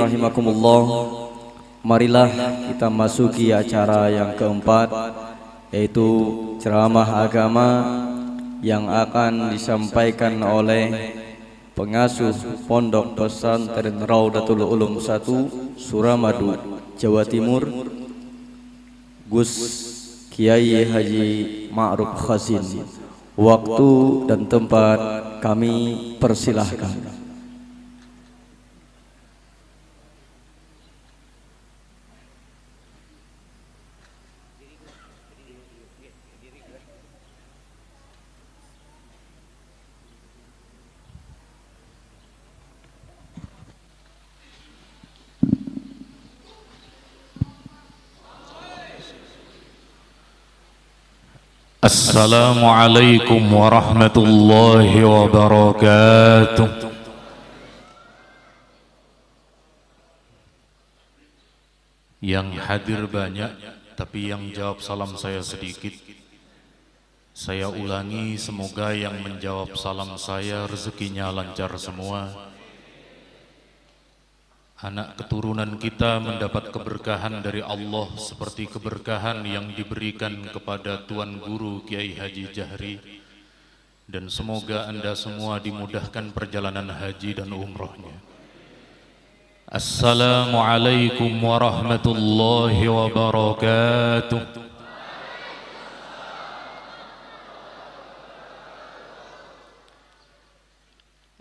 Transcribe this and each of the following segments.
rahimakumullah. Marilah kita masuki acara yang keempat, yaitu ceramah agama yang akan disampaikan oleh pengasuh Pondok Pesantren Raudatul Ulum 1 Suramadu, Jawa Timur, Gus Kiai Haji Ma'ruf Khazin. Waktu dan tempat kami persilahkan. Assalamualaikum warahmatullahi wabarakatuh. Yang hadir banyak, tapi yang jawab salam saya sedikit. Saya ulangi, semoga yang menjawab salam saya rezekinya lancar semua. Anak keturunan kita mendapat keberkahan dari Allah seperti keberkahan yang diberikan kepada Tuan Guru Kiai Haji Jahri. Dan semoga Anda semua dimudahkan perjalanan haji dan umrohnya. Assalamualaikum warahmatullahi wabarakatuh.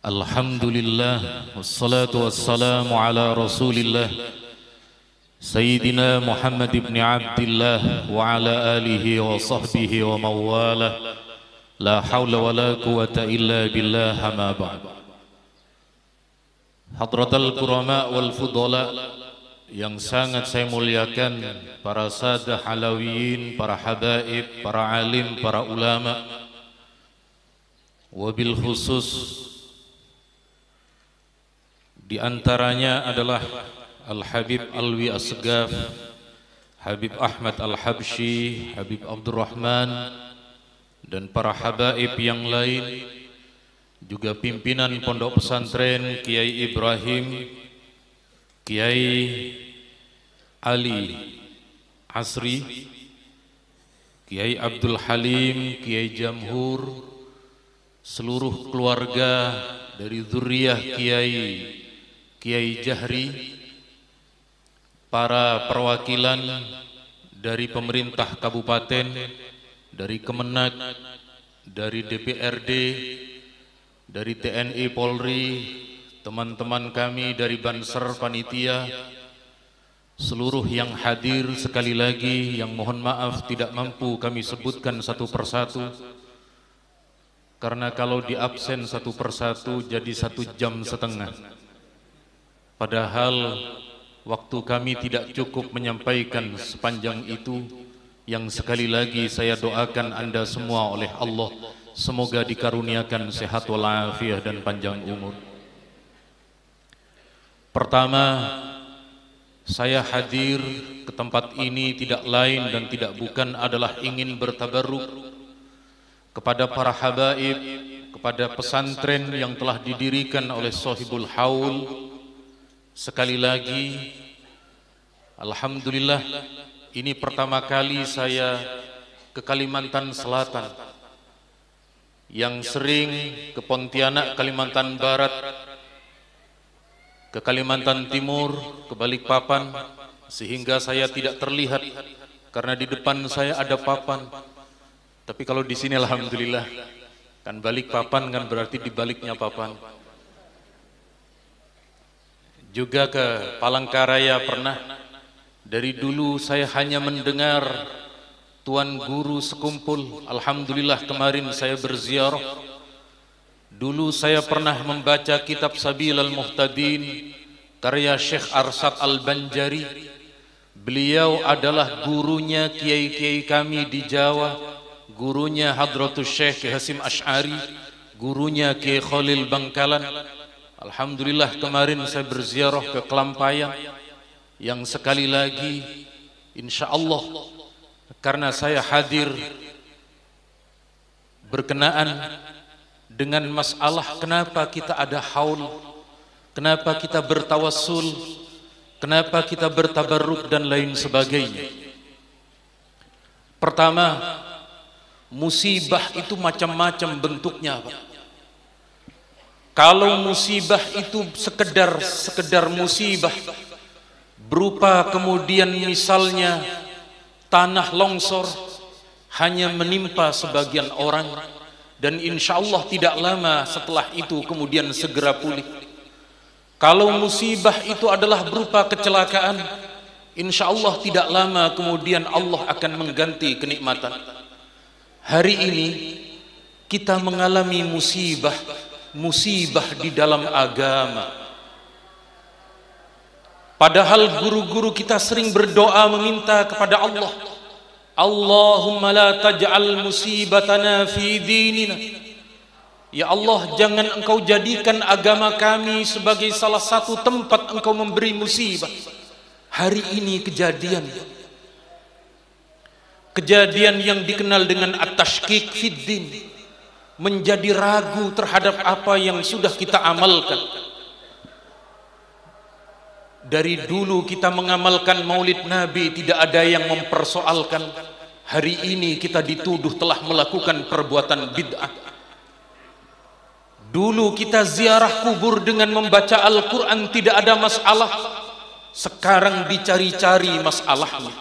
Alhamdulillah, wassalatu wassalamu ala rasulillah Sayyidina Muhammad ibn Abdillah wa ala alihi wa sahbihi wa mawalah. La hawla wa la quwata illa billah, ma ba'd. Hadratal kurama wal fudala yang sangat saya muliakan, para sadah halawiyin, para habaib, para alim, para ulama, wabil khusus di antaranya adalah Al-Habib Alwi Asgaf, Habib Ahmad Al-Habsyi, Habib Abdurrahman, dan para habaib yang lain, juga pimpinan Pondok Pesantren Kiai Ibrahim, Kiai Ali Asri, Kiai Abdul Halim, Kiai Jamhur, seluruh keluarga dari zuriyah Kiai Jahri, para perwakilan dari pemerintah kabupaten, dari Kemenak, dari DPRD, dari TNI Polri, teman-teman kami dari Banser Panitia, seluruh yang hadir sekali lagi yang mohon maaf tidak mampu kami sebutkan satu persatu, karena kalau di absen satu persatu jadi 1,5 jam. Padahal waktu kami tidak cukup menyampaikan sepanjang itu, yang sekali lagi saya doakan Anda semua oleh Allah, semoga dikaruniakan sehat walafiat dan panjang umur. Pertama, saya hadir ke tempat ini tidak lain dan tidak bukan adalah ingin bertabarruk kepada para habaib, kepada pesantren yang telah didirikan oleh Sohibul Haul. Sekali lagi, alhamdulillah, ini pertama kali saya ke Kalimantan Selatan. Yang sering ke Pontianak, Kalimantan Barat, ke Kalimantan Timur, ke Balikpapan, sehingga saya tidak terlihat karena di depan saya ada papan. Tapi kalau di sini alhamdulillah, kan Balikpapan kan berarti di baliknya papan. Juga ke Palangkaraya pernah. Dari dulu saya hanya mendengar Tuan Guru sekumpul. Alhamdulillah kemarin saya berziarah. Dulu saya pernah membaca kitab Sabilal Muhtadin karya Syekh Arsad Al-Banjari. Beliau adalah gurunya kiai-kiai kami di Jawa, gurunya Hadratus Syekh Hasim Ash'ari, gurunya Kiai Khalil Bangkalan. Alhamdulillah kemarin saya berziarah ke Kelampayang, yang sekali lagi insya Allah karena saya hadir berkenaan dengan masalah kenapa kita ada haul, kenapa kita bertawassul, Kenapa kita bertabarruk dan lain sebagainya? Pertama, musibah itu macam-macam bentuknya, Pak. Kalau musibah itu sekedar musibah berupa kemudian misalnya tanah longsor hanya menimpa sebagian orang dan insya Allah tidak lama setelah itu kemudian segera pulih. Kalau musibah itu adalah berupa kecelakaan, insya Allah tidak lama kemudian Allah akan mengganti kenikmatan. Hari ini kita mengalami musibah di dalam agama. Padahal guru-guru kita sering berdoa meminta kepada Allah, Allahumma la taj'al musibatana fi dinina. Ya Allah, jangan engkau jadikan agama kami sebagai salah satu tempat engkau memberi musibah. Hari ini kejadian yang dikenal dengan at-tashkik fid din, menjadi ragu terhadap apa yang sudah kita amalkan. Dari dulu kita mengamalkan maulid Nabi, tidak ada yang mempersoalkan. Hari ini kita dituduh telah melakukan perbuatan bid'ah. Dulu kita ziarah kubur dengan membaca Al-Quran, tidak ada masalah. Sekarang dicari-cari masalahnya.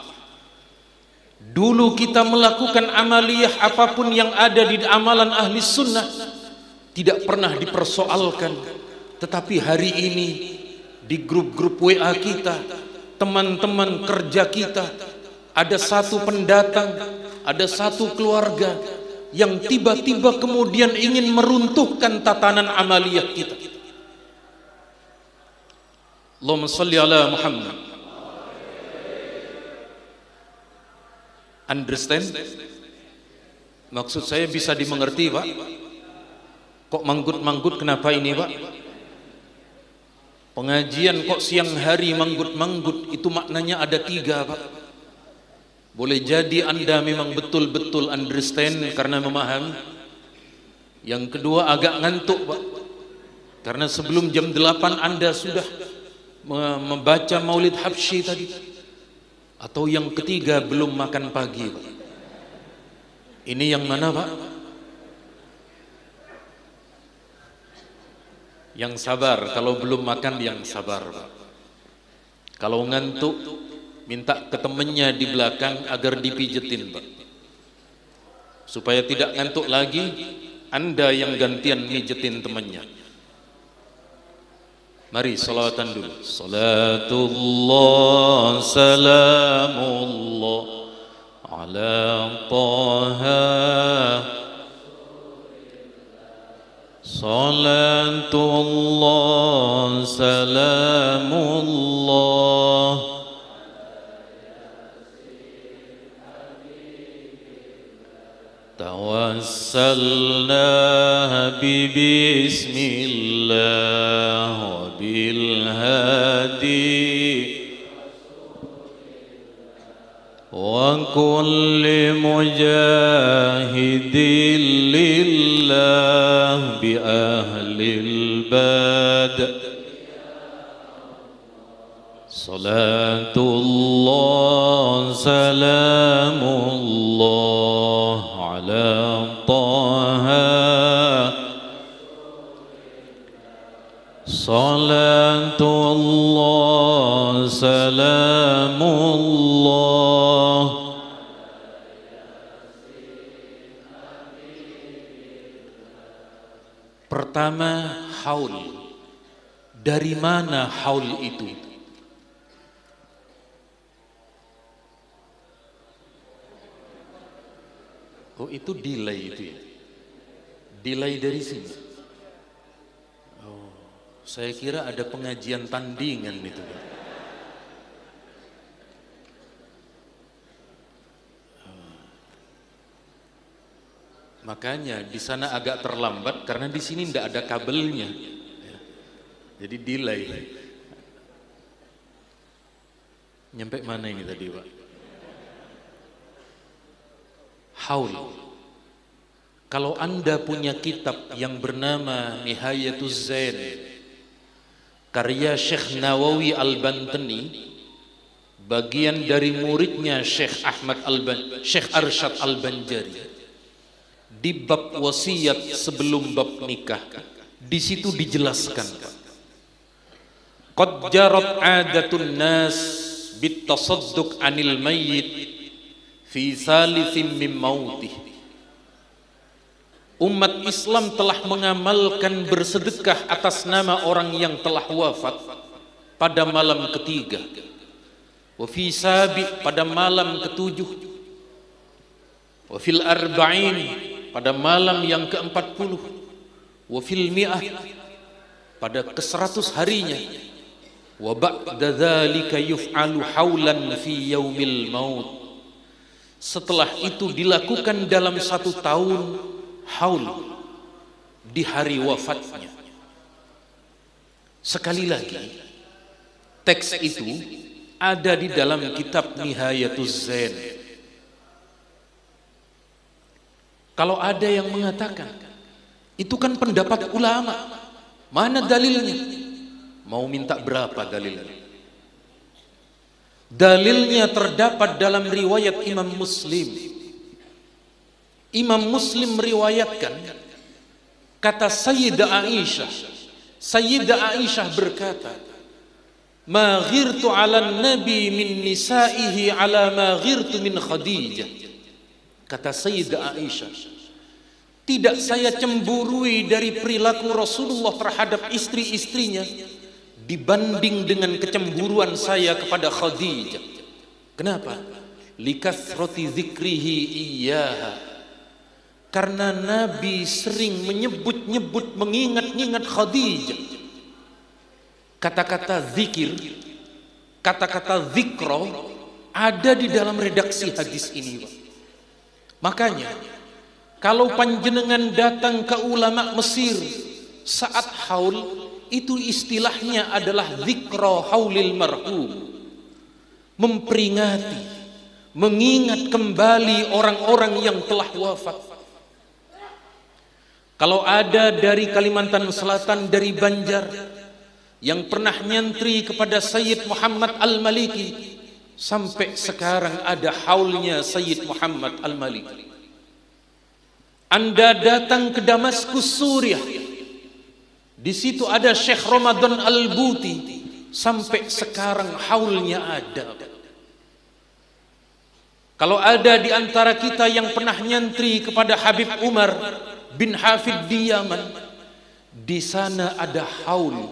Dulu kita melakukan amaliyah apapun yang ada di amalan ahli sunnah, tidak pernah dipersoalkan. Tetapi hari ini di grup-grup WA kita, teman-teman kerja kita, ada satu pendatang, ada satu keluarga yang tiba-tiba kemudian ingin meruntuhkan tatanan amaliyah kita. Allahumma salli ala Muhammad. Understand? Maksud saya bisa dimengerti, Pak? Kok manggut-manggut kenapa ini, Pak? Pengajian kok siang hari manggut-manggut, itu maknanya ada 3, Pak. Boleh jadi Anda memang betul-betul understand karena memahami. Yang kedua agak ngantuk, Pak, karena sebelum jam 8 Anda sudah membaca maulid Habsyi tadi. Atau yang ketiga belum makan pagi, Pak. Ini yang mana, Pak? Yang sabar. Kalau belum makan yang sabar, Pak. Kalau ngantuk minta ke temennya di belakang agar dipijetin, Pak, supaya tidak ngantuk lagi. Anda yang gantian mijetin temannya. Mari salawatan dulu. Salatullah salamullah ala Taha. Salatullah salamullah tawassalna bismillah wa bil hadi wa kulli mujahidin lillah bi ahlil bad. Salatullah salamullah ala Taha. Salatullah salamullah pertama, haul. Dari mana haul itu? Oh, itu delay itu ya? Delay dari sini. Oh, saya kira ada pengajian tandingan itu. Makanya di sana agak terlambat karena di sini tidak ada kabelnya. Jadi delay. Nyampe mana ini tadi, Pak? Haul. Kalau Anda punya kitab yang bernama Nihayatuz Zain, karya Syekh Nawawi Al-Bantani, bagian dari muridnya Syekh Syekh Arsyad Al-Banjari, di bab wasiat sebelum bab nikah. Di situ dijelaskan, qad jarat 'adatun nas bit tasadduq 'anil mayyit fi salithin min mautih. Umat Islam telah mengamalkan bersedekah atas nama orang yang telah wafat pada malam ketiga, wa fi sabi pada malam ketujuh, wa fil arba'in pada malam yang ke-40, wa fil mi'ah pada ke-100 harinya, wa ba'da dzalika yuf'alu haulan fi yaumil maut. Setelah itu dilakukan dalam 1 tahun haul di hari wafatnya. Sekali lagi, teks itu ada di dalam kitab Nihayatuz Zain. Kalau ada yang mengatakan itu kan pendapat ulama, mana dalilnya? Mau minta berapa dalilnya? Dalilnya terdapat dalam riwayat Imam Muslim. Imam Muslim meriwayatkan, kata Sayyidah Aisyah berkata, ma ghirtu 'ala nabi min nisa'ihi 'ala ma ghirtu min Khadijah. Kata Sayyidah Aisyah, tidak saya cemburui dari perilaku Rasulullah terhadap istri-istrinya dibanding dengan kecemburuan saya kepada Khadijah. Kenapa? Likathrati dzikrihi iyyaha. Karena Nabi sering menyebut-nyebut, mengingat-ingat Khadijah. Kata-kata zikir, kata-kata zikro ada di dalam redaksi hadis ini, Pak. Makanya kalau panjenengan datang ke ulama Mesir saat haul, itu istilahnya adalah zikro haulil marhum, memperingati, mengingat kembali orang-orang yang telah wafat. Kalau ada dari Kalimantan Selatan, dari Banjar, yang pernah nyantri kepada Sayyid Muhammad Al-Maliki, sampai sekarang ada haulnya Sayyid Muhammad Al-Maliki. Anda datang ke Damaskus, Suriah, di situ ada Syekh Ramadan Al-Buti, sampai sekarang haulnya ada. Kalau ada di antara kita yang pernah nyantri kepada Habib Umar bin Hafid di Yaman, di sana ada haul,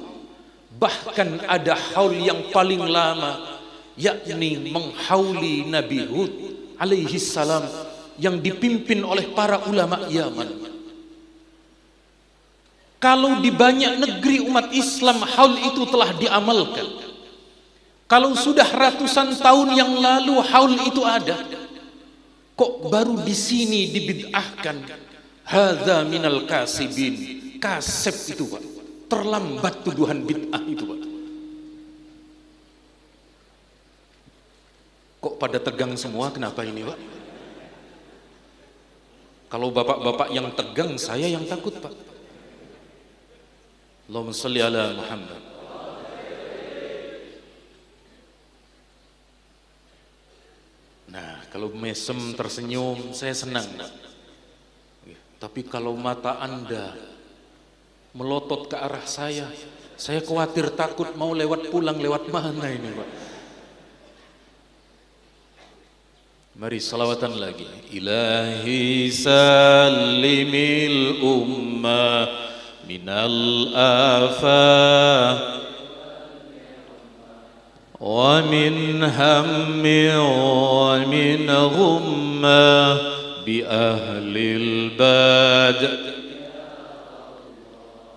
bahkan ada haul yang paling lama, yakni menghauli Nabi Hud alaihi salam, yang dipimpin oleh para ulama Yaman. Kalau di banyak negeri umat Islam haul itu telah diamalkan, kalau sudah ratusan tahun yang lalu haul itu ada, kok baru di sini dibid'ahkan? Hadza minal kasibin. Kasib itu, Pak. Terlambat tuduhan bid'ah itu, Pak. Kok pada tegang semua? Kenapa ini, Pak? Kalau bapak-bapak yang tegang, saya yang takut, Pak. Allahumma shalli ala Muhammad. Nah, kalau mesem tersenyum, saya senang, Pak. Tapi kalau mata Anda melotot ke arah saya khawatir, takut mau lewat pulang, lewat mana ini, Pak? Mari salawatan lagi. Ilahi salimil umma minal afah wa min hammi wa min ghumma bi ahlil bad.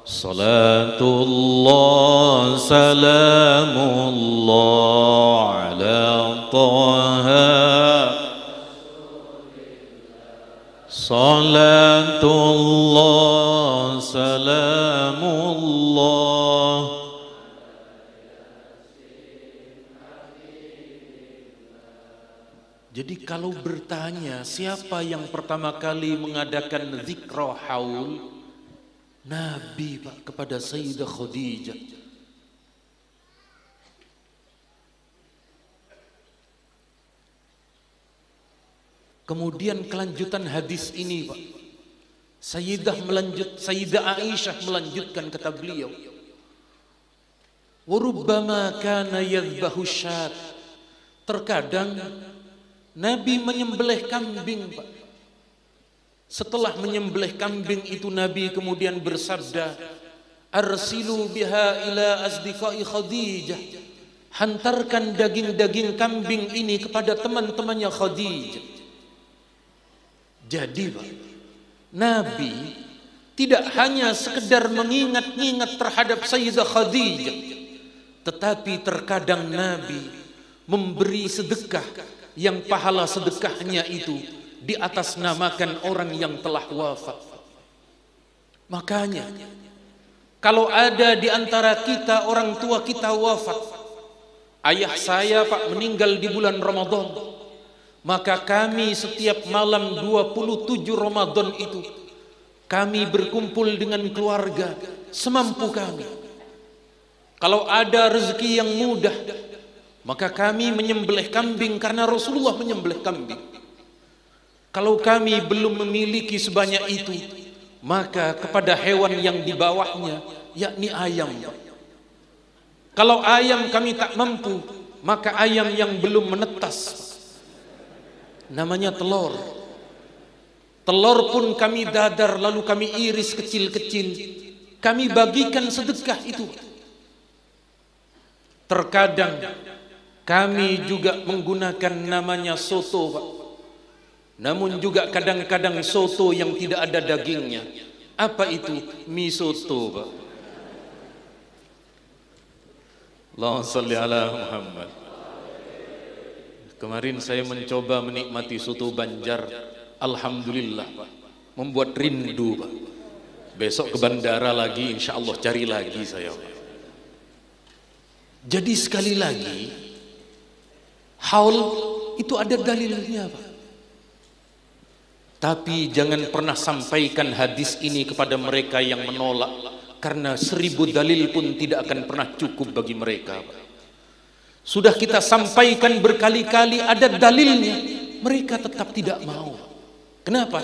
Salatullah salamullah ala taha. Salatullah salamullah. Jadi kalau bertanya siapa yang pertama kali mengadakan zikra haul, Nabi, Pak, kepada Sayyidah Khadijah. Kemudian kelanjutan hadis ini, Pak. Sayyidah Aisyah melanjutkan, kata beliau, "Warubbama kana yadhbahu syat." Terkadang Nabi menyembelih kambing, Pak. Setelah menyembelih kambing itu Nabi kemudian bersabda, "Arsilu biha ila asdiqai Khadijah." Hantarkan daging-daging kambing ini kepada teman-temannya Khadijah. Jadi, Pak, Nabi tidak hanya sekedar mengingat-ingat terhadap Sayyidah Khadijah, tetapi terkadang Nabi memberi sedekah yang pahala sedekahnya itu di atas namakan orang yang telah wafat. Makanya kalau ada di antara kita orang tua kita wafat, ayah saya, Pak, meninggal di bulan Ramadan, maka kami setiap malam 27 Ramadan itu kami berkumpul dengan keluarga semampu kami. Kalau ada rezeki yang mudah, maka kami menyembelih kambing karena Rasulullah menyembelih kambing. Kalau kami belum memiliki sebanyak itu, maka kepada hewan yang di bawahnya, yakni ayam. Kalau ayam kami tak mampu, maka ayam yang belum menetas, namanya telur. Telur pun kami dadar, lalu kami iris kecil-kecil, kami bagikan sedekah itu. Terkadang kami juga menggunakan namanya soto, Pak. Namun juga kadang-kadang soto yang tidak ada dagingnya. Apa itu? Mie soto, Pak. Allahumma sholli ala Muhammad. Kemarin saya mencoba menikmati soto Banjar, alhamdulillah, Pak, membuat rindu, Pak. Besok ke bandara lagi, insya Allah cari lagi saya, Pak. Jadi sekali lagi, haul itu ada dalilnya, Pak. Tapi jangan pernah sampaikan hadis ini kepada mereka yang menolak, karena 1000 dalil pun tidak akan pernah cukup bagi mereka, Pak. Sudah kita sampaikan berkali-kali ada dalilnya, mereka tetap tidak mau. Kenapa?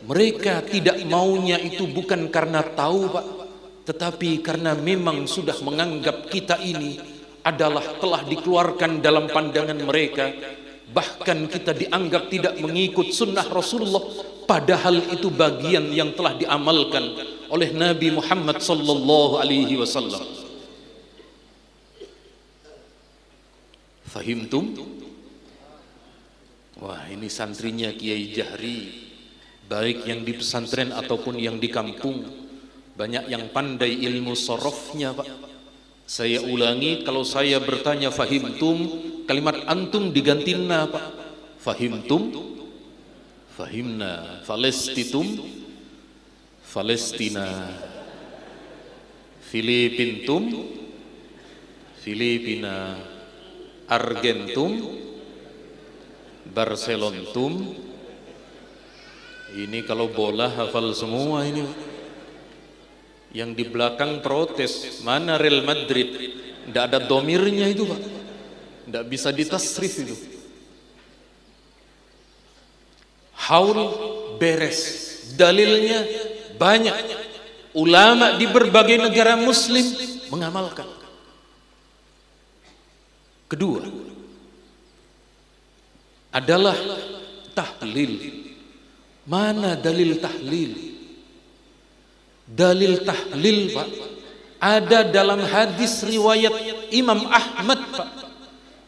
Mereka tidak maunya itu bukan karena tahu, Pak, tetapi karena memang sudah menganggap kita ini adalah telah dikeluarkan dalam pandangan mereka. Bahkan kita dianggap tidak mengikut sunnah Rasulullah, padahal itu bagian yang telah diamalkan oleh Nabi Muhammad sallallahu alaihi wasallam. Fahimtum? Wah, ini santrinya Kiai Jahri, baik yang di pesantren ataupun yang di kampung, banyak yang pandai ilmu sorofnya, Pak. Saya ulangi, kalau saya bertanya fahimtum, kalimat antum diganti na, Pak. Fahimtum, fahimna. Falestitum, Palestina. Filipintum, Filipina. Argentum, Barcelontum. Ini kalau bola hafal semua ini. Yang di belakang protes, mana Real Madrid? Tidak ada domirnya itu, Pak. Tidak bisa ditasrif itu. Haul beres, dalilnya banyak. Ulama di berbagai negara muslim mengamalkan. Kedua adalah tahlil. Mana dalil tahlil? Dalil tahlil, Pak, ada dalam hadis riwayat Imam Ahmad, Pak,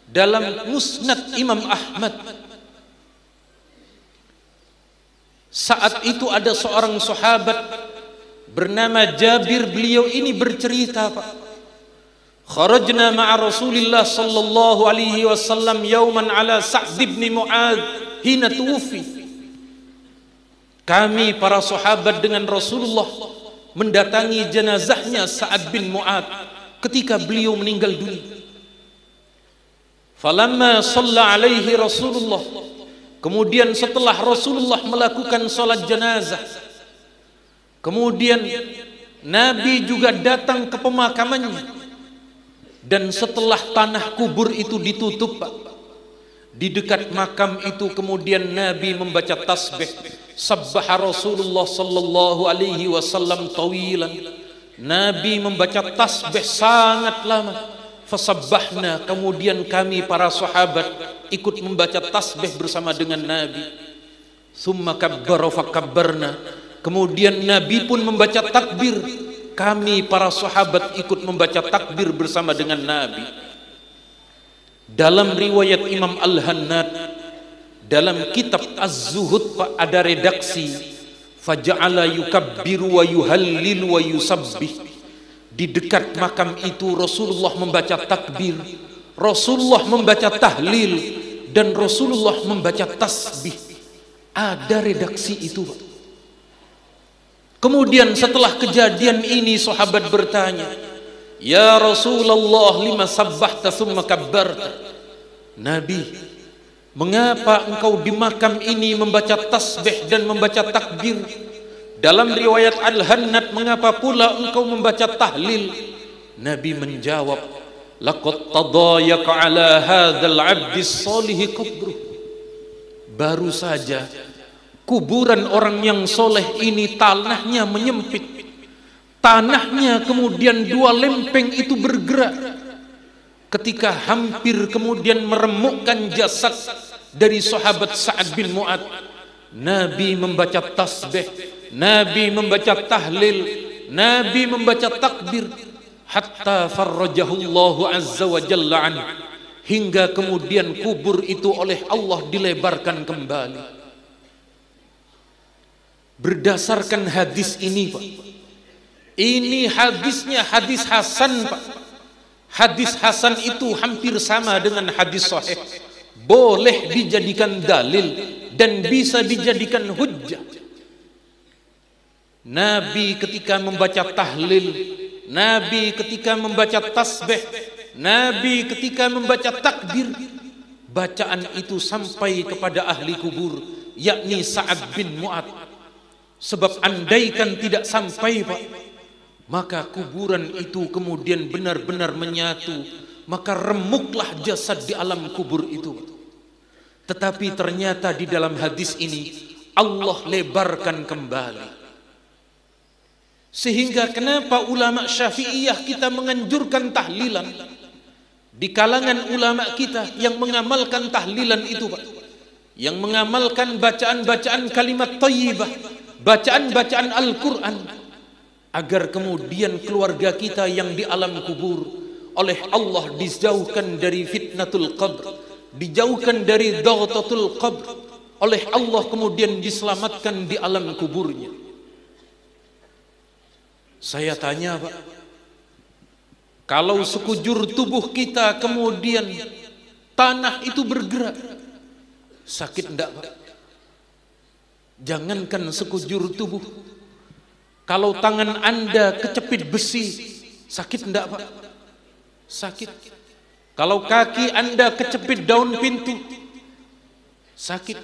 dalam Musnad Imam Ahmad. Saat itu ada seorang sahabat bernama Jabir, beliau ini bercerita, Pak, kharajna ma'a Rasulillah sallallahu alaihi wasallam yauman ala Sa'd bin Mu'adz hina tuwfi. Kami para sahabat dengan Rasulullah mendatangi jenazahnya Sa'ad bin Mu'adz ketika beliau meninggal dunia. Falamma shalla alaihi Rasulullah, kemudian setelah Rasulullah melakukan salat jenazah, kemudian Nabi juga datang ke pemakamannya. Dan setelah tanah kubur itu ditutup, Pak, Di dekat makam itu kemudian Nabi membaca tasbih. Sabbaha Rasulullah sallallahu alaihi wasallam tawilan. Nabi membaca tasbih sangat lama. Fasabbahna, kemudian kami para sahabat ikut membaca tasbih bersama dengan Nabi. Summa kabbara fakabbarna, kemudian Nabi pun membaca takbir. Kami para sahabat ikut membaca takbir bersama dengan Nabi. Dalam riwayat Imam Al-Hannad, dalam kitab Az-Zuhud ada redaksi faja'ala yukabbiru wa yuhallil wa yusabbih. Di dekat makam itu Rasulullah membaca takbir, Rasulullah membaca tahlil, dan Rasulullah membaca tasbih. Ada redaksi itu. Kemudian setelah kejadian ini sahabat bertanya, "Ya Rasulullah, lima sabbahta thumma kabbarta?" Nabi, mengapa engkau di makam ini membaca tasbih dan membaca takbir? Dalam riwayat Al-Hannad, mengapa pula engkau membaca tahlil? Nabi menjawab, "Laqad tadayaqa ala hadzal 'abdis salih qabruh." Baru saja kuburan orang yang soleh ini tanahnya menyempit. Tanahnya kemudian dua lempeng itu bergerak. Ketika hampir kemudian meremukkan jasad dari sahabat Sa'ad bin Mu'ad, Nabi membaca tasbih, Nabi membaca tahlil, Nabi membaca takbir, hatta farrajahullahu azza wa jalla an, hingga kemudian kubur itu oleh Allah dilebarkan kembali. Berdasarkan hadis ini, Pak, ini hadisnya hadis hasan, Pak. Hadis hasan itu hampir sama dengan hadis sahih, boleh dijadikan dalil dan bisa dijadikan hujjah. Nabi ketika membaca tahlil, Nabi ketika membaca tasbih, Nabi ketika membaca takbir, bacaan itu sampai kepada ahli kubur, yakni Sa'ad bin Mu'ad. Sebab andaikan tidak sampai, Pak, maka kuburan itu kemudian benar-benar menyatu, maka remuklah jasad di alam kubur itu. Tetapi ternyata di dalam hadis ini Allah lebarkan kembali. Sehingga kenapa ulama Syafi'iyah kita menganjurkan tahlilan? Di kalangan ulama kita yang mengamalkan tahlilan itu, Pak, yang mengamalkan bacaan-bacaan kalimat thayyibah, bacaan-bacaan Al-Quran, agar kemudian keluarga kita yang di alam kubur oleh Allah dijauhkan dari fitnatul qabr, dijauhkan dari dhaghtatul qabr, oleh Allah kemudian diselamatkan di alam kuburnya. Saya tanya, Pak, kalau sekujur tubuh kita kemudian tanah itu bergerak, sakit enggak, Pak? Jangankan sekujur tubuh, kalau tangan Anda kecepit besi, sakit enggak, Pak? Sakit. Kalau kaki Anda kecepit daun pintu, sakit.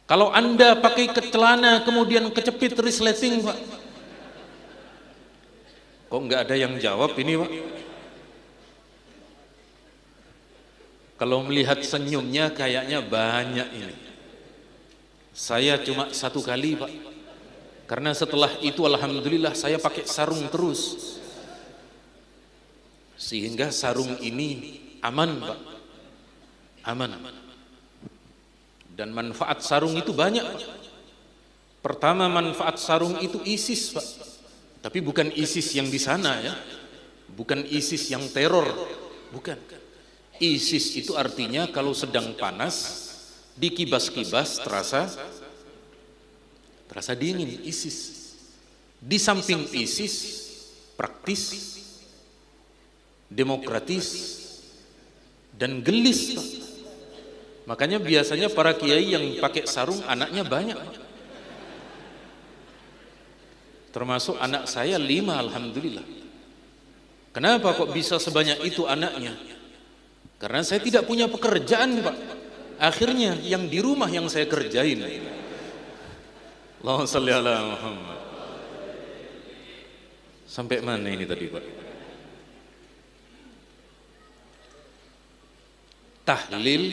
Kalau Anda pakai celana kemudian kecepit resleting, Pak. Kok enggak ada yang jawab ini, Pak? Kalau melihat senyumnya kayaknya banyak ini. Saya cuma satu kali, Pak. Karena setelah itu alhamdulillah saya pakai sarung terus. Sehingga sarung ini aman, Pak. Aman. Dan manfaat sarung itu banyak, Pak. Pertama, manfaat sarung itu ISIS, Pak. Tapi bukan ISIS yang di sana, ya. Bukan ISIS yang teror. Bukan. ISIS itu artinya kalau sedang panas, dikibas-kibas terasa dingin, ISIS. Di samping ISIS, praktis, demokratis, dan gelis, Pak. Makanya biasanya para kiai yang pakai sarung anaknya banyak, Pak. Termasuk anak saya 5, alhamdulillah. Kenapa kok bisa sebanyak itu anaknya? Karena saya tidak punya pekerjaan, Pak. Akhirnya yang di rumah yang saya kerjain. Allahumma shalli ala Muhammad. Sampai mana ini tadi, Pak? tahlil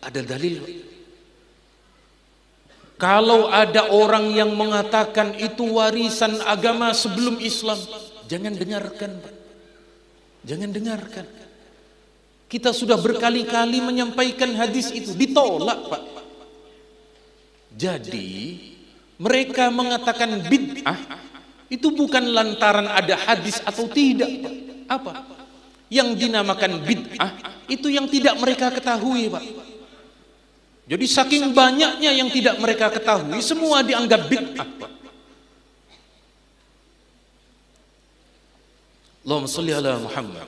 ada dalil. Kalau ada orang yang mengatakan itu warisan agama sebelum Islam, jangan dengarkan, Pak. Jangan dengarkan. Kita sudah berkali-kali menyampaikan hadis itu, ditolak, Pak. Jadi mereka mengatakan bid'ah itu bukan lantaran ada hadis atau tidak, Pak. Apa? Yang dinamakan bid'ah itu yang tidak mereka ketahui, Pak. Jadi saking banyaknya yang tidak mereka ketahui, semua dianggap bid'ah, Pak. Allahumma sholli ala Muhammad.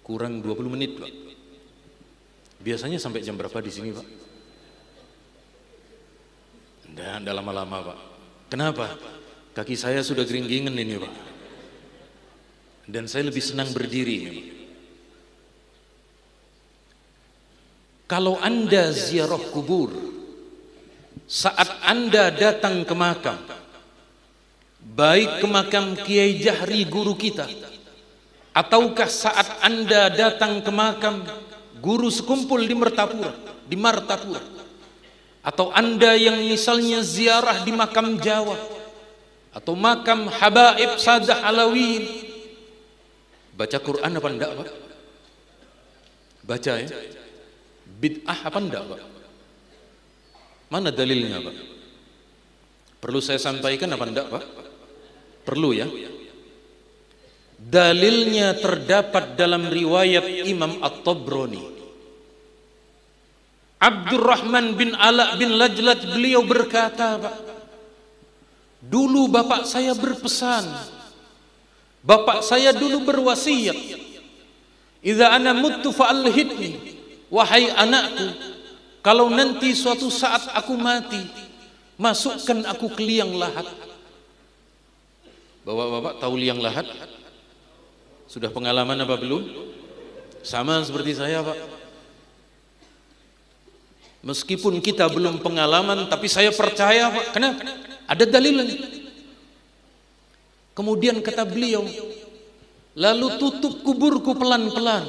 Kurang 20 menit, Pak. Biasanya sampai jam berapa di sini, Pak? Nggak lama-lama, Pak. Kenapa? Kaki saya sudah gering-geringen ini, Pak. Dan saya lebih senang berdiri memang. Kalau Anda ziarah kubur, saat Anda datang ke makam, baik ke makam Kiai Jahri guru kita, ataukah saat Anda datang ke makam guru sekumpul di Martapura, atau Anda yang misalnya ziarah di makam Jawa atau makam Habaib Sadah Alawiyin, baca Quran apa enggak, Pak? Baca ya. Bid'ah apa enggak, Pak? Mana dalilnya, Pak? Perlu saya sampaikan apa enggak, Pak? Perlu ya. Dalilnya terdapat dalam riwayat Imam At-Tabrani. Abdurrahman bin Ala bin Lajlat beliau berkata, Pak, dulu bapak saya berpesan, bapak saya dulu berwasiat, idza ana muttu fa'alhidni, wahai anakku, kalau nanti suatu saat aku mati, masukkan aku ke liang lahat. Bapak-bapak tahu liang lahat? Sudah pengalaman apa belum? Sama seperti saya, Pak. Meskipun kita belum pengalaman, tapi saya percaya, Pak. Kenapa? Ada dalilnya. Kemudian kata beliau, lalu tutup kuburku pelan-pelan.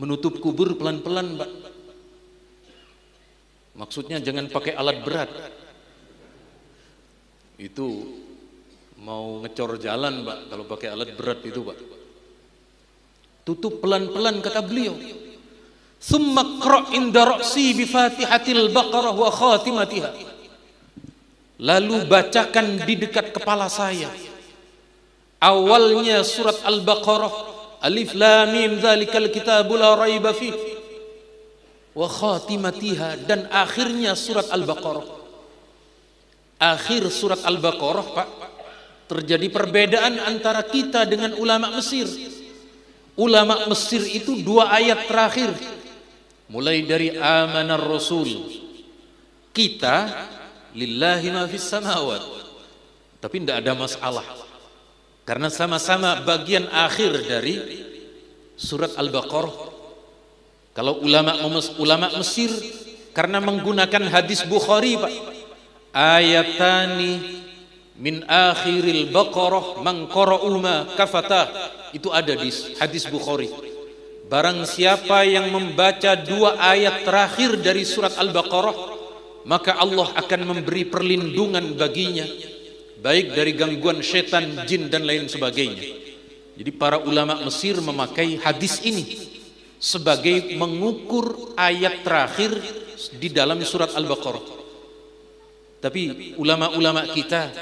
Menutup kubur pelan-pelan, Pak. Maksudnya jangan pakai alat berat. Itu mau ngecor jalan, Pak, kalau pakai alat berat itu, Pak. Tutup pelan-pelan kata beliau. Tsumma qra' inda ra'si bi Fatihatil Baqarah wa khatimatiha. Lalu bacakan di dekat kepala saya awalnya surat Al-Baqarah, Alif Lam Mim dzalikal kitabu la raiba fih, wa khatimatiha, dan akhirnya surat Al-Baqarah. Akhir surat Al-Baqarah, Pak, terjadi perbedaan antara kita dengan ulama Mesir. Ulama Mesir itu 2 ayat terakhir, mulai dari amanar rasul, kita lillahi ma fis samawat, tapi tidak ada masalah karena sama-sama bagian akhir dari surat Al-Baqarah. Kalau ulama Mesir karena menggunakan hadis Bukhari, Pak, ayatani min akhiril Baqarah man qara'u ma kafata, itu ada di hadis Bukhari. Barang siapa yang membaca 2 ayat terakhir dari surat Al-Baqarah, maka Allah akan memberi perlindungan baginya, baik dari gangguan setan, jin, dan lain sebagainya. Jadi para ulama Mesir memakai hadis ini sebagai mengukur ayat terakhir di dalam surat Al-Baqarah. Tapi ulama-ulama kita,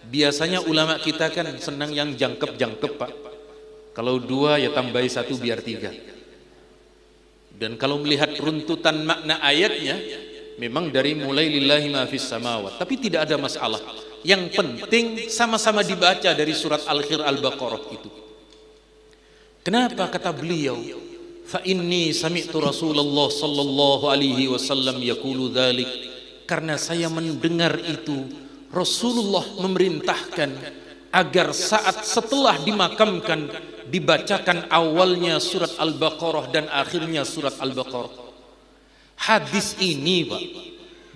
biasanya ulama kita kan senang yang jangkep-jangkep, Pak. Kalau 2 ya tambahi 1 biar 3. Dan kalau melihat runtutan makna ayatnya, memang dari mulai lillahi ma fis samawat, tapi tidak ada masalah. Yang penting sama-sama dibaca dari surat Al-Baqarah itu. Kenapa kata beliau? Fa inni sami'tu Rasulullah sallallahu alaihi wasallam yaqulu dzalik. Karena saya mendengar itu, Rasulullah memerintahkan agar saat setelah dimakamkan dibacakan awalnya surat Al-Baqarah dan akhirnya surat Al-Baqarah. Hadis ini, Pak,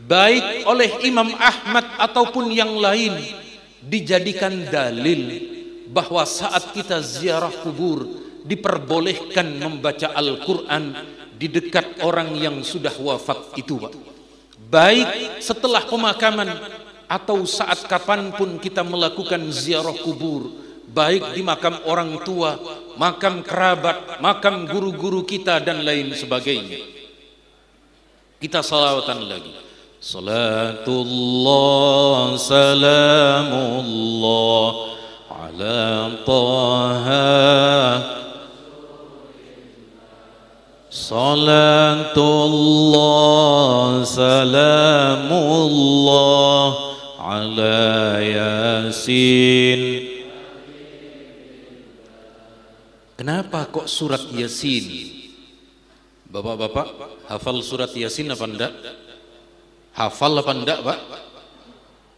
baik oleh Imam Ahmad ataupun yang lain, dijadikan dalil bahwa saat kita ziarah kubur diperbolehkan membaca Al-Quran di dekat orang yang sudah wafat itu, Pak. Baik setelah pemakaman atau saat kapanpun kita melakukan ziarah kubur, baik di makam orang tua, makam kerabat, makam guru-guru kita dan lain sebagainya. Kita salawatan lagi. Salatullah salamullah ala taha, salatullah salamullah ala yasin. Kenapa kok surat Yasin? Bapak-bapak hafal surat Yasin apa enggak? Hafal apa enggak, Pak?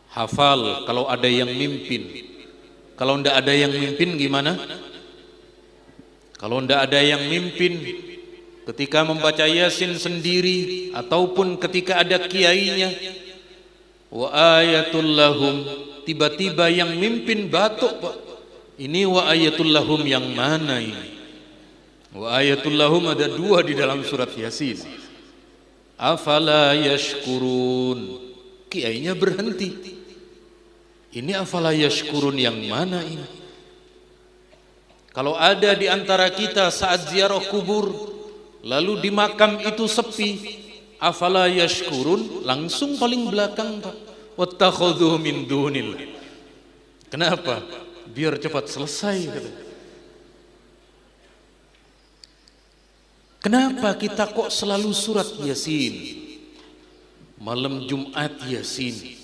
Hafal kalau ada yang mimpin. Kalau enggak ada yang mimpin gimana? Kalau enggak ada yang mimpin ketika membaca Yasin sendiri ataupun ketika ada kiainya, wa ayatul lahum, tiba-tiba yang mimpin batuk, Pak. Ini wa ayatul lahum yang mana ini? Wa ayatul lahum ada 2 di dalam surat Yasin. Afala yashkurun. Kiainya berhenti. Ini afala yashkurun yang mana ini? Kalau ada di antara kita saat ziarah kubur lalu di makam itu sepi, afala yashkurun, langsung paling belakang, Pak. Wattakhadhu min dunillah. Kenapa? Biar cepat selesai, kata. Kenapa kita kok selalu surat Yasin? Malam Jumat Yasin.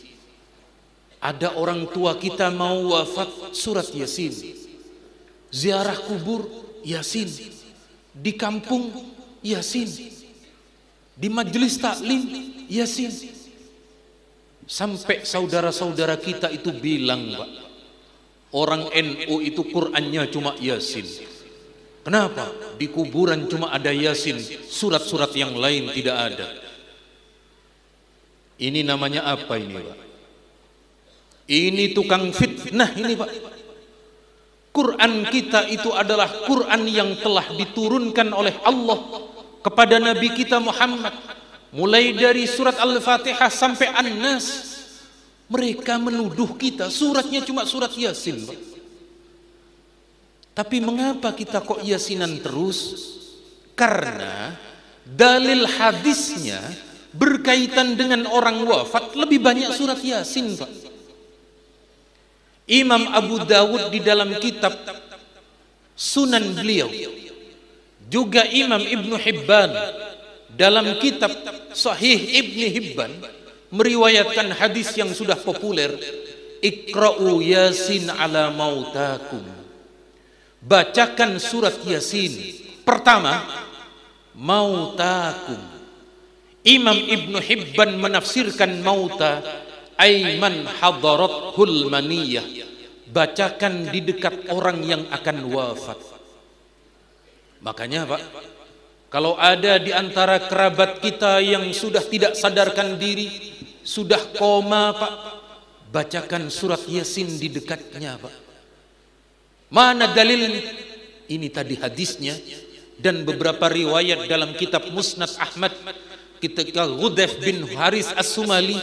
Ada orang tua kita mau wafat, surat Yasin. Ziarah kubur Yasin. Di kampung Yasin. Di majelis taklim Yasin. Sampai saudara-saudara kita itu bilang, Pak, orang NU itu Qur'annya cuma Yasin. Kenapa? Di kuburan cuma ada Yasin, surat-surat yang lain tidak ada. Ini namanya apa ini, Pak? Ini tukang fitnah ini, Pak. Quran kita itu adalah Quran yang telah diturunkan oleh Allah kepada Nabi kita Muhammad. Mulai dari surat Al-Fatihah sampai An-Nas. Mereka menuduh kita suratnya cuma surat Yasin, Pak. Tapi mengapa kita kok Yasinan terus? Karena dalil hadisnya berkaitan dengan orang wafat lebih banyak surat Yasin, Pak. Imam Abu Dawud di dalam kitab Sunan beliau, juga Imam Ibnu Hibban dalam kitab Sahih Ibnu Hibban meriwayatkan hadis yang sudah populer, Iqra'u Yasin ala mautakum. Bacakan surat Yasin pertama, mautakum. Imam Ibnu Hibban menafsirkan mauta aiman hadarathul maniyah, bacakan di dekat orang yang akan wafat. Makanya, Pak, kalau ada di antara kerabat kita yang sudah tidak sadarkan diri, sudah koma, Pak, bacakan surat Yasin di dekatnya, Pak. Mana dalilnya? Ini tadi hadisnya dan beberapa riwayat dalam kitab Musnad Ahmad. Ketika Ghudayf bin Haris As-Sumali,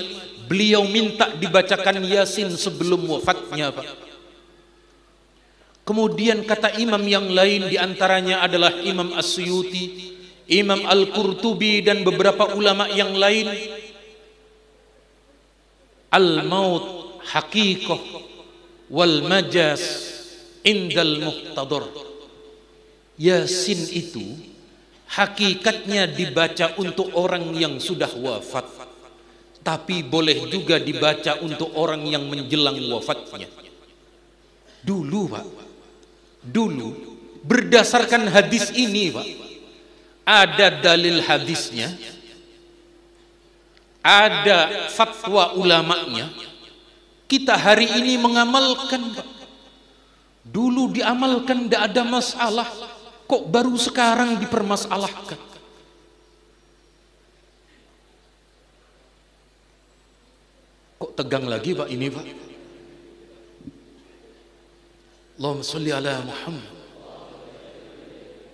beliau minta dibacakan Yasin sebelum wafatnya, Pak. Kemudian kata imam yang lain, diantaranya adalah Imam As-Suyuti, Imam Al-Qurtubi dan beberapa ulama yang lain, al-maut haqiqah wal majas indal muqtadar. Yasin itu hakikatnya dibaca untuk orang yang sudah wafat, tapi boleh juga dibaca untuk orang yang menjelang wafatnya. Dulu, Pak, dulu berdasarkan hadis ini, Pak, ada dalil hadisnya, ada fatwa ulamanya. Kita hari ini mengamalkan, Pak. Dulu diamalkan tidak ada masalah, kok baru sekarang dipermasalahkan? Kok tegang lagi, Pak, ini, Pak? Allahumma sholli ala Muhammad.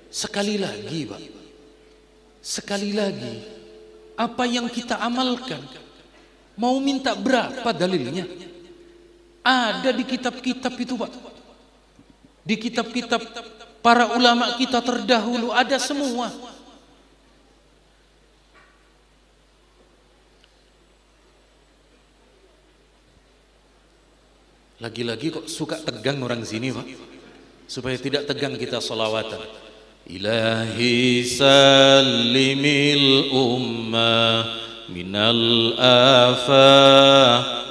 Sekali lagi, Pak. Sekali lagi, apa yang kita amalkan, mau minta berapa dalilnya? Ada di kitab-kitab itu, Pak. Di kitab-kitab para ulama kita terdahulu ada semua. Lagi-lagi kok suka tegang orang sini, Pak. Supaya tidak tegang kita sholawatan. Ilahi salimil ummah minal afah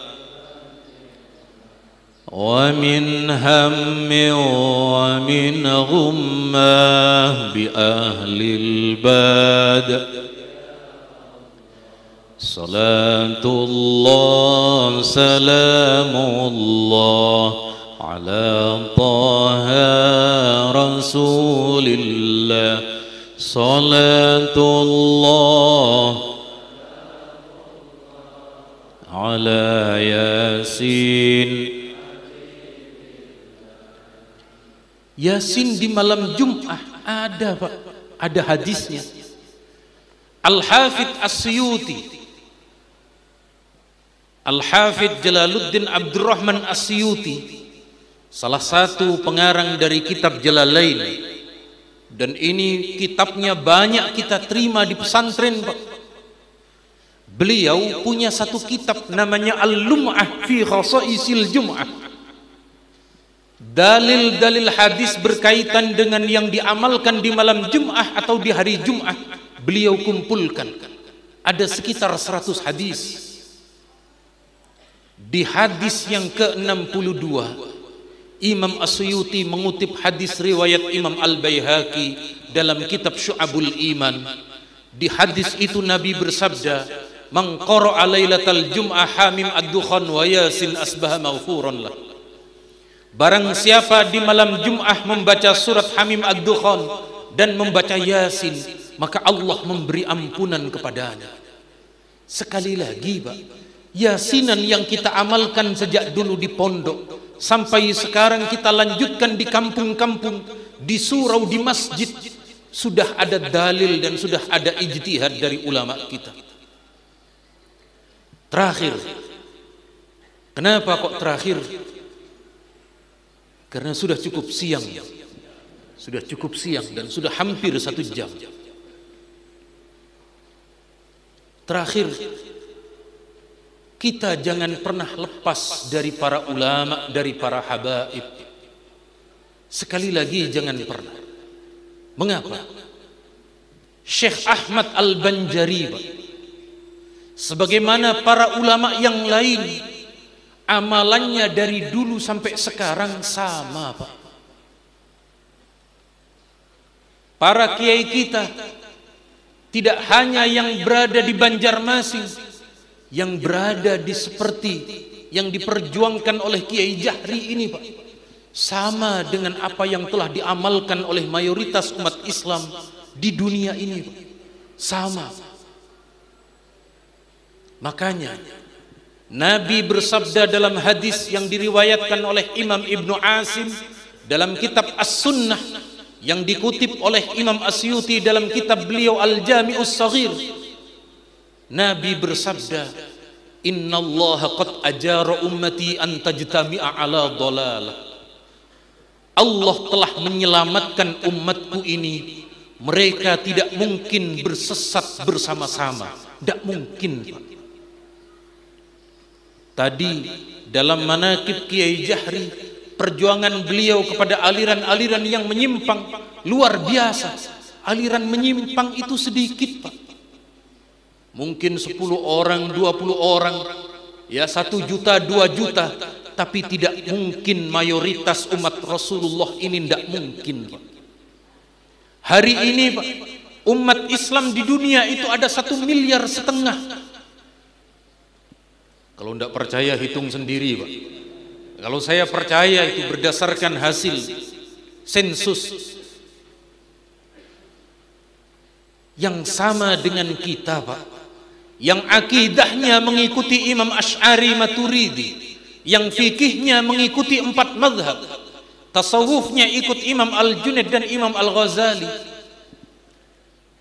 wa min hammi wa min ghummah bi ahlil bad. Salatullah salamullah ala taha rasulillah. Salatullah ala yasin. Yasin di malam Jum'ah ada, Pak. Ada hadisnya. Al-Hafidh As-Suyuti, Al-Hafidh Jalaluddin Abdurrahman As-Suyuti, salah satu pengarang dari kitab Jalalain, dan ini kitabnya banyak kita terima di pesantren, Pak. Beliau punya satu kitab namanya Al-Lum'ah fi Khasaisil Jum'ah. Dalil-dalil hadis berkaitan dengan yang diamalkan di malam Jum'ah atau di hari Jum'ah beliau kumpulkan. Ada sekitar 100 hadis. Di hadis yang ke-62 Imam As-Suyuti mengutip hadis riwayat Imam Al-Baihaqi dalam kitab Syu'abul Iman. Di hadis itu Nabi bersabda, "Man qara'a lailatal jum'ah hamim ad-dukhan wa yasin asbaha maghfuran lah." Barang siapa di malam Jum'ah membaca surat Hamim ad-Dukhan dan membaca Yasin, maka Allah memberi ampunan kepadanya. Sekali lagi, Pak, Yasinan yang kita amalkan sejak dulu di pondok sampai sekarang kita lanjutkan di kampung-kampung, di surau, di masjid, sudah ada dalil dan sudah ada ijtihad dari ulama kita. Terakhir, kenapa kok terakhir? Karena sudah cukup siang, dan sudah hampir 1 jam. Terakhir, kita jangan pernah lepas dari para ulama, dari para habaib. Sekali lagi jangan pernah. Mengapa? Syekh Ahmad Al-Banjari, sebagaimana para ulama yang lain, amalannya dari dulu sampai sekarang sama, Pak. Para kiai kita tidak hanya yang berada di Banjarmasin, yang berada di seperti yang diperjuangkan oleh Kiai Jahri ini, Pak, sama dengan apa yang telah diamalkan oleh mayoritas umat Islam di dunia ini, Pak. Sama. Makanya Nabi bersabda dalam hadis yang diriwayatkan oleh Imam Ibnu Asim dalam kitab As-Sunnah, yang dikutip oleh Imam As-Suyuti dalam kitab beliau Al-Jami'us Shaghir. Nabi bersabda, "Innallaha qad ajara ummati an tajtami'a ala dhalalah." Allah telah menyelamatkan umatku ini. Mereka tidak mungkin bersesat bersama-sama. Tidak mungkin, Pak. Tadi dalam manaqib Kiai Jahri, perjuangan beliau kepada aliran-aliran yang menyimpang luar biasa. Aliran menyimpang itu sedikit, Pak. Mungkin 10 orang, 20 orang, ya 1 juta, 2 juta, tapi tidak mungkin mayoritas umat Rasulullah ini, tidak mungkin, Pak. Hari ini, Pak, umat Islam di dunia itu ada 1,5 miliar. Kalau tidak percaya hitung sendiri, Pak. Kalau saya percaya itu berdasarkan hasil sensus yang sama dengan kita, Pak. Yang akidahnya mengikuti Imam Asy'ari Maturidi, yang fikihnya mengikuti 4 mazhab, tasawufnya ikut Imam Al-Junaid dan Imam Al-Ghazali.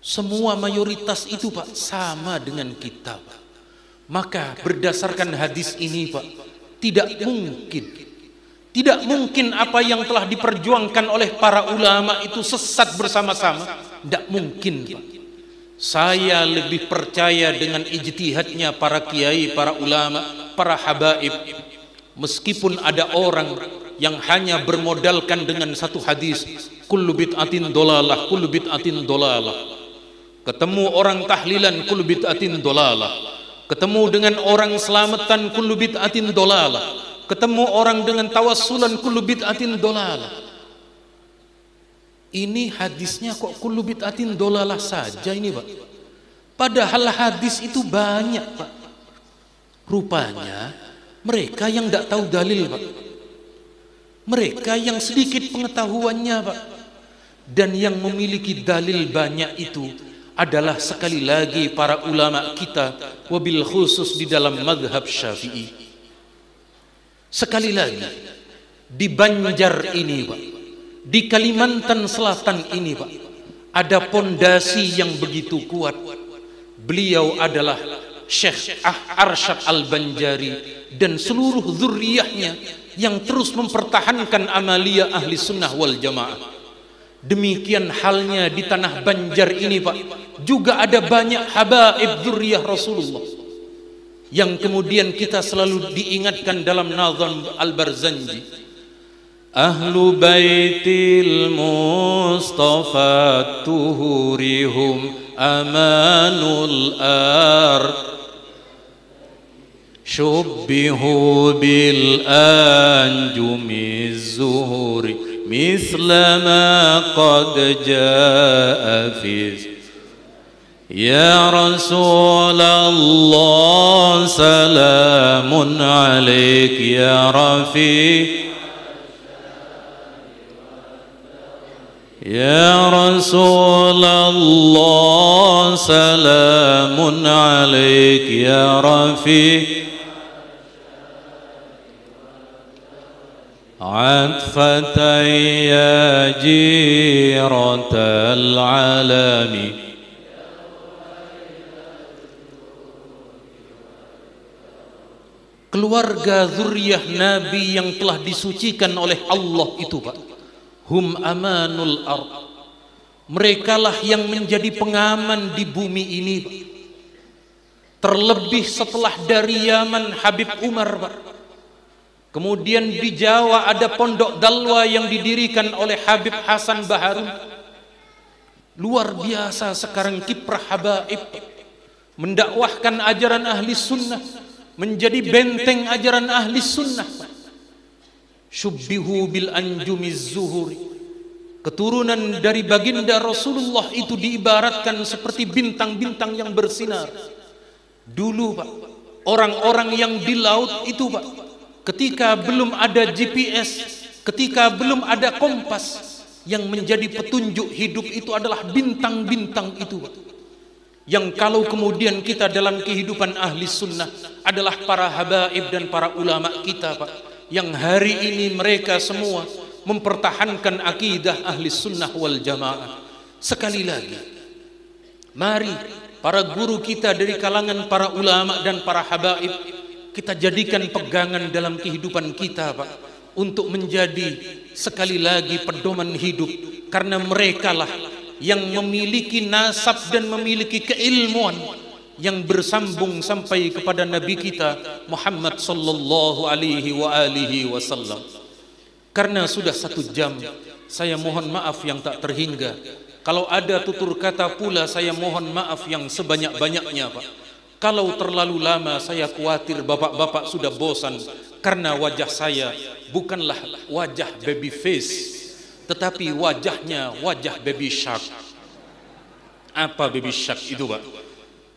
Semua mayoritas itu Pak sama dengan kita Pak. Maka berdasarkan hadis ini Pak, tidak mungkin apa yang telah diperjuangkan oleh para ulama itu sesat bersama-sama. Tidak mungkin Pak. Saya lebih percaya dengan ijtihadnya para kiai, para ulama, para habaib. Meskipun ada orang yang hanya bermodalkan dengan satu hadis, kullu bid'atin dolalah, kullu bid'atin dolalah. Ketemu orang tahlilan, kullu bid'atin dolalah. Ketemu dengan orang selamatan, kullu bid'atin dolalah. Ketemu orang dengan tawassulan, kullu bid'atin dolalah. Ini hadisnya kok kullu bid'atin dolalah saja ini Pak. Padahal hadis itu banyak Pak. Rupanya mereka yang tidak tahu dalil Pak. Mereka yang sedikit pengetahuannya Pak. Dan yang memiliki dalil banyak itu adalah sekali lagi para ulama kita, wabil khusus di dalam madhab Syafi'i. Sekali lagi di Banjar ini Pak, di Kalimantan Selatan ini Pak, ada pondasi yang begitu kuat. Beliau adalah Syekh Arsyad Al-Banjari dan seluruh zuriyahnya yang terus mempertahankan amalia ahli sunnah wal jamaah. Demikian halnya di tanah Banjar ini Pak, juga ada banyak habaib dzurriyyah Rasulullah yang kemudian kita selalu diingatkan dalam nazam Al-Barzanji. Ahlu baitil Mustafa tuhurihum amanul syubbihu bil anjumiz zuhuri مثل ما قد جاء في يا رسول الله سلام عليك يا رفيق يا رسول الله سلام عليك يا رفيق عطفة يا جيرة العالم. Keluarga zuriyah Nabi yang telah disucikan oleh Allah itu Pak, hum amanul ard, merekalah yang menjadi pengaman di bumi ini Pak. Terlebih setelah dari Yaman Habib Umar Pak. Kemudian di Jawa ada pondok Dalwa yang didirikan oleh Habib Hasan Baharun. Luar biasa sekarang kiprah habaib mendakwahkan ajaran ahli sunnah, menjadi benteng ajaran ahli sunnah. Syubbihu bil anjumiz zuhuri, keturunan dari baginda Rasulullah itu diibaratkan seperti bintang-bintang yang bersinar. Dulu Pak, orang-orang yang di laut itu Pak, ketika belum ada GPS, ketika belum ada kompas, yang menjadi petunjuk hidup itu adalah bintang-bintang itu. Yang kalau kemudian kita dalam kehidupan ahli sunnah adalah para habaib dan para ulama kita Pak, yang hari ini mereka semua mempertahankan akidah ahli sunnah wal jamaah. Sekali lagi, mari para guru kita dari kalangan para ulama dan para habaib kita jadikan pegangan dalam kehidupan kita Pak, untuk menjadi sekali lagi pedoman hidup, karena merekalah yang memiliki nasab dan memiliki keilmuan yang bersambung sampai kepada Nabi kita Muhammad sallallahu alaihi wasallam. Karena sudah 1 jam, saya mohon maaf yang tak terhingga. Kalau ada tutur kata pula, saya mohon maaf yang sebanyak-banyaknya Pak. Kalau terlalu lama saya khawatir bapak-bapak sudah bosan, karena wajah saya bukanlah wajah baby face, tetapi wajahnya wajah baby shark. Apa baby shark itu Pak?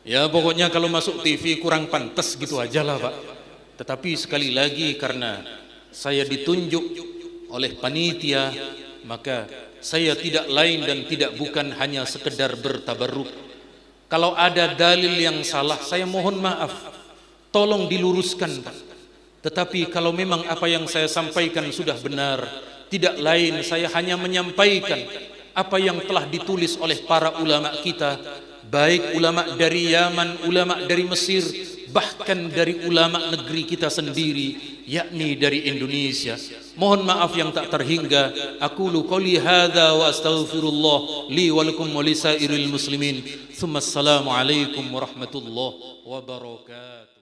Ya pokoknya kalau masuk TV kurang pantas gitu aja lah Pak. Tetapi sekali lagi karena saya ditunjuk oleh panitia, maka saya tidak lain dan tidak bukan hanya sekedar bertabarruk. Kalau ada dalil yang salah, saya mohon maaf, tolong diluruskan Pak. Tetapi kalau memang apa yang saya sampaikan sudah benar, Tidak lain, saya hanya menyampaikan apa yang telah ditulis oleh para ulama kita, baik ulama dari Yaman, ulama dari Mesir, bahkan dari ulama negeri kita sendiri, yakni dari Indonesia. Mohon maaf yang tak terhingga. Aqulu qouli hadza wa astaghfirullah li wa lakum wa lisairil muslimin. Tsumma assalamu alaikum warahmatullahi wabarakatuh.